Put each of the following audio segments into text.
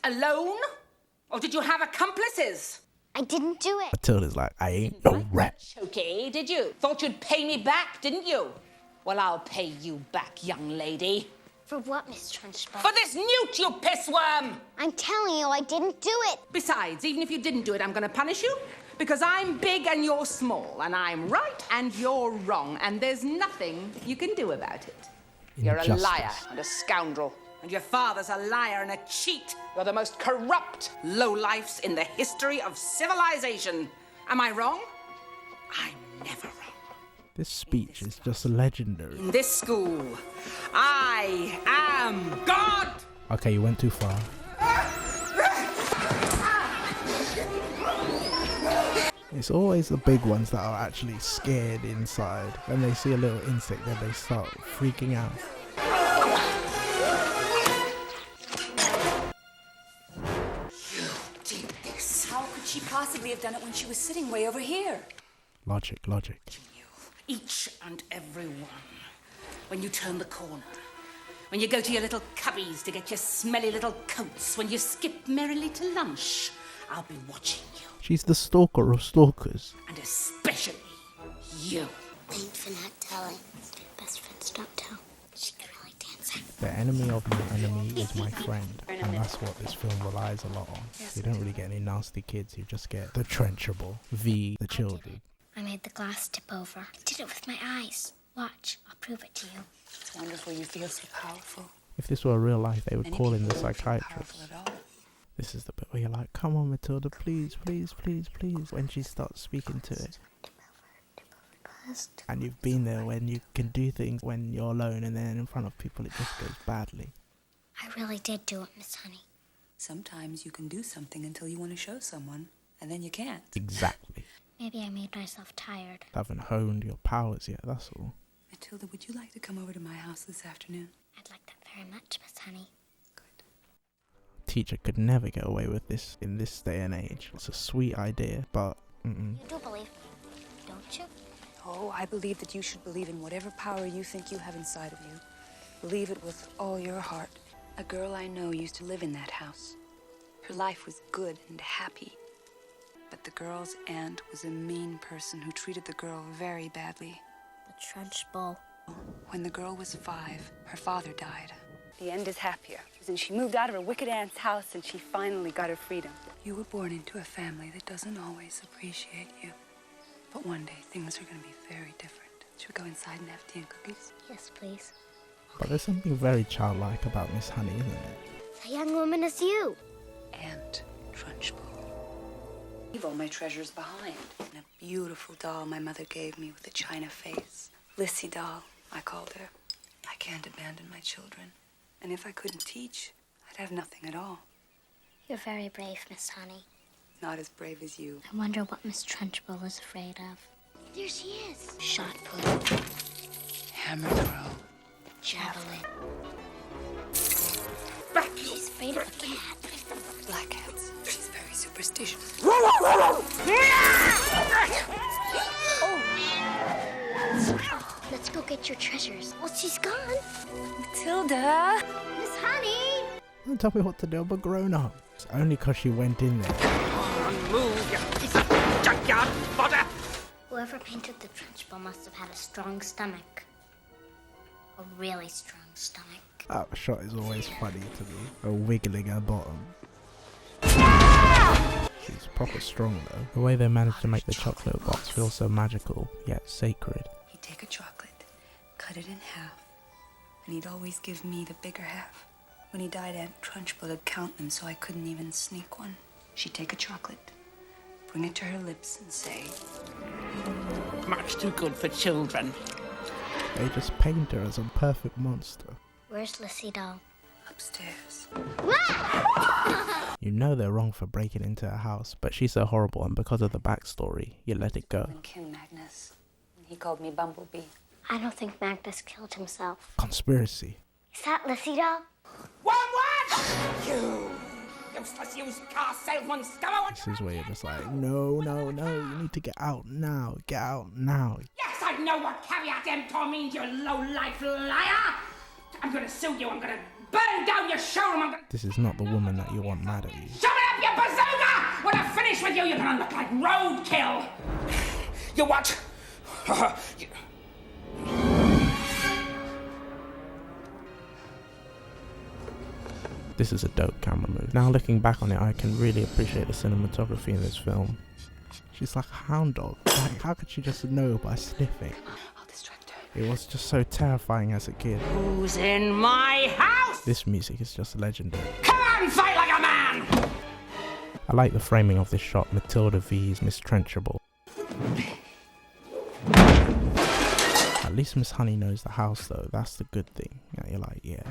alone? Or did you have accomplices? I didn't do it. Matilda's like, I ain't no rat. Okay, did you? Thought you'd pay me back, didn't you? Well, I'll pay you back, young lady. For what, Miss Trunchbull? For this newt, you pissworm! I'm telling you, I didn't do it. Besides, even if you didn't do it, I'm gonna punish you. Because I'm big and you're small, and I'm right and you're wrong, and there's nothing you can do about it. You're a liar and a scoundrel, and your father's a liar and a cheat. You're the most corrupt lowlifes in the history of civilization. Am I wrong? I'm never wrong. This speech is just legendary. In this school, I am God! Okay, you went too far. It's always the big ones that are actually scared inside. When they see a little insect, then they start freaking out. You did this. How could she possibly have done it when she was sitting way over here? Logic. Each and every one. When you turn the corner. When you go to your little cubbies to get your smelly little coats. When you skip merrily to lunch. I'll be watching you. She's the stalker of stalkers. And especially you. Thanks for not telling. Best friends don't tell. She could really dance. The enemy of my enemy is my friend. And that's what this film relies a lot on. You don't really get any nasty kids, you just get the trenchable, the children. I made the glass tip over. I did it with my eyes. Watch, I'll prove it to you. It's wonderful you feel so powerful. If this were real life, they would Many call in the people don't feel psychiatrist. powerful at all. This is the bit where you're like, come on, Matilda, please. When she starts speaking to it. And you've been there when you can do things when you're alone, and then in front of people it just goes badly. I really did do it, Miss Honey. Sometimes you can do something until you want to show someone, and then you can't. Exactly. Maybe I made myself tired. Haven't honed your powers yet, that's all. Matilda, would you like to come over to my house this afternoon? I'd like that very much, Miss Honey. Good. Teacher could never get away with this in this day and age. It's a sweet idea, but You do believe me, don't you? Oh, I believe that you should believe in whatever power you think you have inside of you. Believe it with all your heart. A girl I know used to live in that house. Her life was good and happy. But the girl's aunt was a mean person who treated the girl very badly. The Trunchbull. When the girl was 5, her father died. The end is happier, and she moved out of her wicked aunt's house and she finally got her freedom. You were born into a family that doesn't always appreciate you. But one day, things are going to be very different. Should we go inside and have tea and cookies? Yes, please. But there's something very childlike about Miss Honey, isn't it? A young woman is you. Aunt Trunchbull. Leave all my treasures behind. And a beautiful doll my mother gave me with a china face. Lissy doll, I called her. I can't abandon my children. And if I couldn't teach, I'd have nothing at all. You're very brave, Miss Honey. Not as brave as you. I wonder what Miss Trunchbull is afraid of. There she is. Shot put. Hammer throw. Javelin. Back! She's afraid of a cat. Black cats. She's very superstitious. Let's go get your treasures. Well, she's gone. Matilda! Miss Honey! Don't tell me what to do, I'm a grown-up. It's only because she went in there. Move, you piece of junkyard fodder! Whoever painted the Trunchbull must have had a strong stomach. A really strong stomach. That shot is always funny to me. Her wiggling her bottom. She's proper strong though. The way they managed to make the chocolate box feel so magical, yet sacred. He'd take a chocolate, cut it in half, and he'd always give me the bigger half. When he died, Aunt Trunchbull would count them so I couldn't even sneak one. She'd take a chocolate, bring it to her lips and say, Much too good for children. They just paint her as a perfect monster. Where's Lissy doll? upstairs. You know they're wrong for breaking into her house, but she's so horrible, and because of the backstory, you let it go. And Kim Magnus. He called me Bumblebee. I don't think Magnus killed himself. Conspiracy. Is that Lissy doll? What? You useless used car salesman scummer! This is where you're just like, no, you need to get out now. Get out now. Yes, I know what caveat emptor means, you low-life liar! I'm gonna sue you, I'm gonna burn down your showroom. This is not the woman that you want mad at you. Shove it up your bazooka! When I finish with you, you're gonna look like roadkill. You what? This is a dope camera move. Now looking back on it, I can really appreciate the cinematography in this film. She's like a hound dog. Like, how could she just know by sniffing? I'll distract her. It was just so terrifying as a kid. Who's in my house? This music is just legendary. Come on, fight like a man! I like the framing of this shot. Matilda v is mistrenchable. At least Miss Honey knows the house though. That's the good thing. Yeah, you're like, yeah.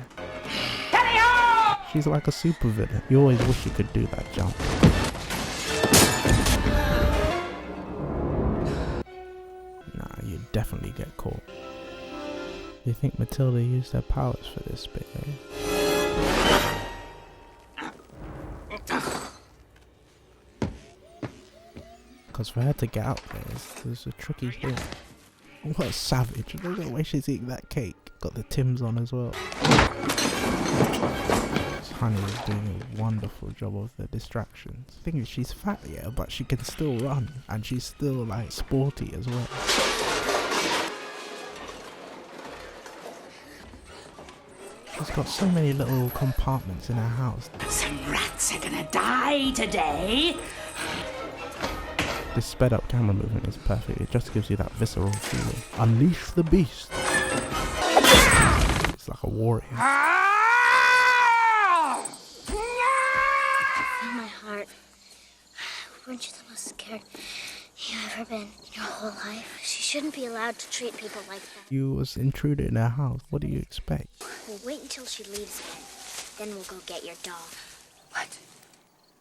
She's like a supervillain. You always wish you could do that jump. Nah, you'd definitely get caught. Do you think Matilda used her powers for this bit, Because for her to get out there is a tricky thing. What a savage. Look at the way she's eating that cake. Got the Tims on as well. Honey is doing a wonderful job of the distractions. The thing is, she's fat, yeah, but she can still run. And she's still, like, sporty as well. She's got so many little compartments in her house. Some rats are gonna die today. This sped up camera movement is perfect. It just gives you that visceral feeling. Unleash the beast. It's like a warrior. In my heart, weren't you the most scared you've ever been in your whole life? She shouldn't be allowed to treat people like that. You was intruded in her house. What do you expect? We'll wait until she leaves again. Then we'll go get your dog. What?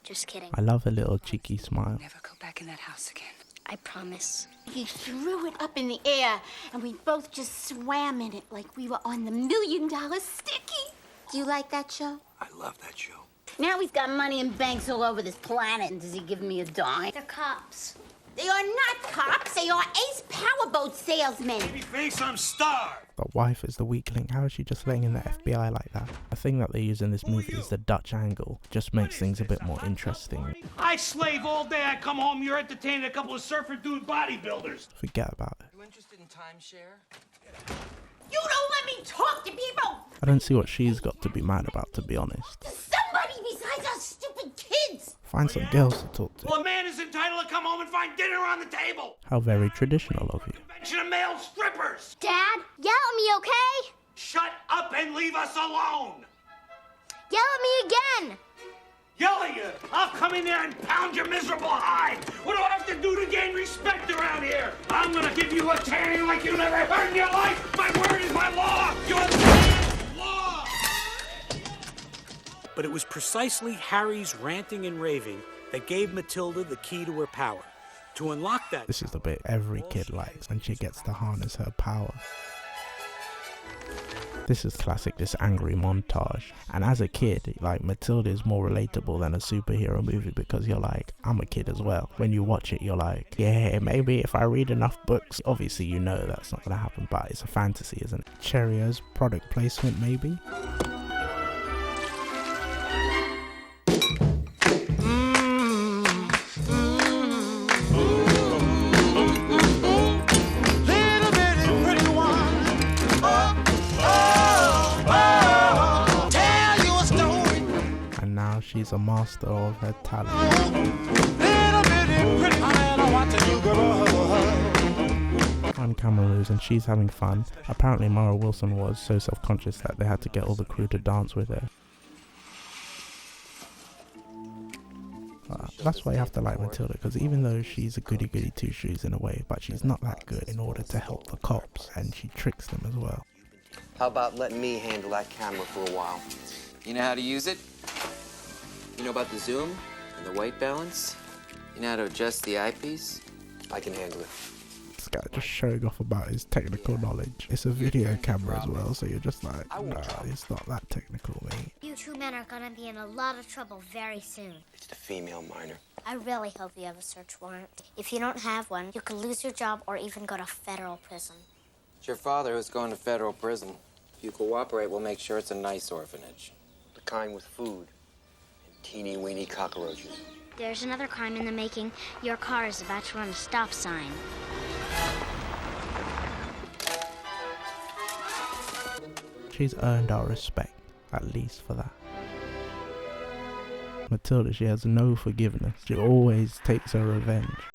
Just kidding. I love a little cheeky smile. Never go back in that house again. I promise. He threw it up in the air, and we both just swam in it like we were on the $1 Million Sticky. Do you like that show? I love that show. Now he's got money in banks all over this planet. And does he give me a dime? They're cops. They are not cops. They are ace powerboat salesmen. Babyface, I'm starved. The wife is the weakling. How is she just letting in the FBI like that? The thing that they use in this movie is the Dutch angle. Just makes things a bit more interesting. I slave all day. I come home, you're entertaining a couple of surfer dude bodybuilders. Forget about it. You interested in timeshare? You don't let me talk to people. I don't see what she's got to be mad about, to be honest. Somebody besides us stupid kids. Find some girls to talk to. Well, a man is entitled to come home and find dinner on the table. How very traditional of you. Convention of male strippers. Dad, yell at me, okay? Shut up and leave us alone. Yell at me again. Yell at you. I'll come in there and pound your miserable hide. What do I have to do to gain respect around here? I'm gonna give you a tanning like you never heard in your life. My word is my law. Your law. But it was precisely Harry's ranting and raving that gave Matilda the key to her power. To unlock that... This is the bit every kid likes, when she gets to harness her power. This is classic, this angry montage. And as a kid, like, Matilda is more relatable than a superhero movie because you're like, I'm a kid as well. When you watch it, you're like, yeah, maybe if I read enough books. Obviously, you know that's not going to happen, but it's a fantasy, isn't it? Cheerios, product placement, maybe? She's a master of her talent. On camera moves, and she's having fun. Apparently Mara Wilson was so self-conscious that they had to get all the crew to dance with her. That's why you have to like Matilda, because even though she's a goody-goody two-shoes in a way, but she's not that good in order to help the cops, and she tricks them as well. How about letting me handle that camera for a while? You know how to use it? You know about the zoom and the white balance? You know how to adjust the eyepiece? I can handle it. This guy just showing off about his technical knowledge. It's a video camera as well, so you're just like, nah, it's not that technical, mate. You two men are gonna be in a lot of trouble very soon. It's the female minor. I really hope you have a search warrant. If you don't have one, you could lose your job or even go to federal prison. It's your father who's going to federal prison. If you cooperate, we'll make sure it's a nice orphanage. The kind with food and teeny-weeny cockroaches. There's another crime in the making. Your car is about to run a stop sign. She's earned our respect, at least for that. Matilda, she has no forgiveness. She always takes her revenge.